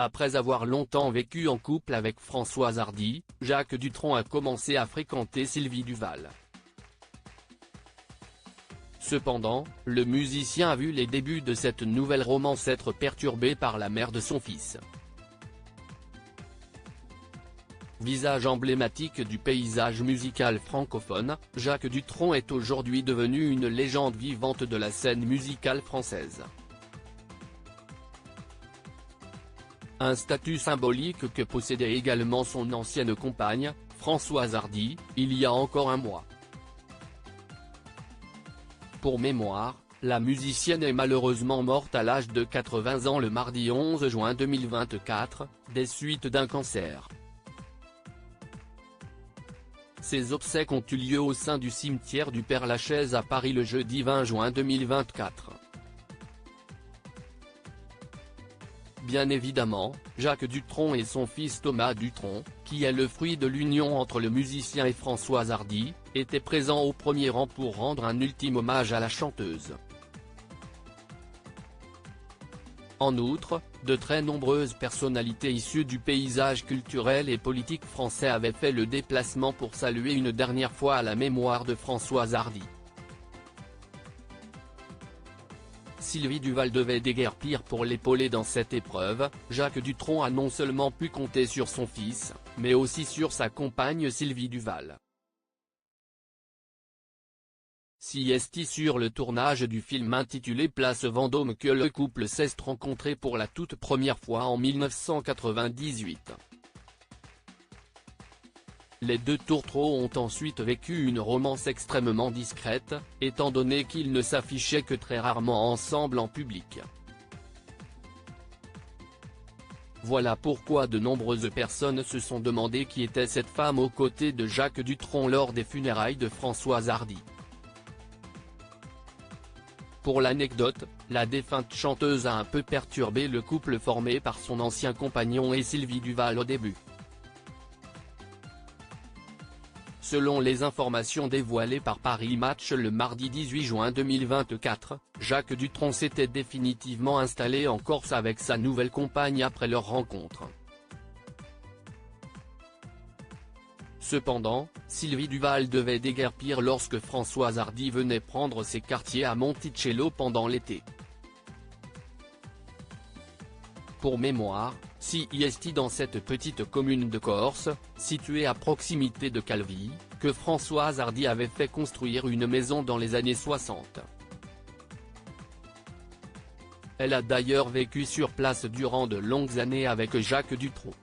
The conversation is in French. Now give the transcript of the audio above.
Après avoir longtemps vécu en couple avec Françoise Hardy, Jacques Dutronc a commencé à fréquenter Sylvie Duval. Cependant, le musicien a vu les débuts de cette nouvelle romance être perturbés par la mère de son fils. Visage emblématique du paysage musical francophone, Jacques Dutronc est aujourd'hui devenu une légende vivante de la scène musicale française. Un statut symbolique que possédait également son ancienne compagne, Françoise Hardy, il y a encore un mois. Pour mémoire, la musicienne est malheureusement morte à l'âge de 80 ans le mardi 11 juin 2024, des suites d'un cancer. Ses obsèques ont eu lieu au sein du cimetière du Père-Lachaise à Paris le jeudi 20 juin 2024. Bien évidemment, Jacques Dutronc et son fils Thomas Dutronc, qui est le fruit de l'union entre le musicien et Françoise Hardy, étaient présents au premier rang pour rendre un ultime hommage à la chanteuse. En outre, de très nombreuses personnalités issues du paysage culturel et politique français avaient fait le déplacement pour saluer une dernière fois à la mémoire de Françoise Hardy. Sylvie Duval devait déguerpir pour l'épauler dans cette épreuve. Jacques Dutronc a non seulement pu compter sur son fils, mais aussi sur sa compagne Sylvie Duval. Si est sur le tournage du film intitulé Place Vendôme que le couple s'est rencontré pour la toute première fois en 1998. Les deux tourtereaux ont ensuite vécu une romance extrêmement discrète, étant donné qu'ils ne s'affichaient que très rarement ensemble en public. Voilà pourquoi de nombreuses personnes se sont demandé qui était cette femme aux côtés de Jacques Dutronc lors des funérailles de Françoise Hardy. Pour l'anecdote, la défunte chanteuse a un peu perturbé le couple formé par son ancien compagnon et Sylvie Duval au début. Selon les informations dévoilées par Paris Match le mardi 18 juin 2024, Jacques Dutronc s'était définitivement installé en Corse avec sa nouvelle compagne après leur rencontre. Cependant, Sylvie Duval devait déguerpir lorsque Françoise Hardy venait prendre ses quartiers à Monticello pendant l'été. Pour mémoire, si est dans cette petite commune de Corse, située à proximité de Calvi, que Françoise Hardy avait fait construire une maison dans les années 60. Elle a d'ailleurs vécu sur place durant de longues années avec Jacques Dutronc.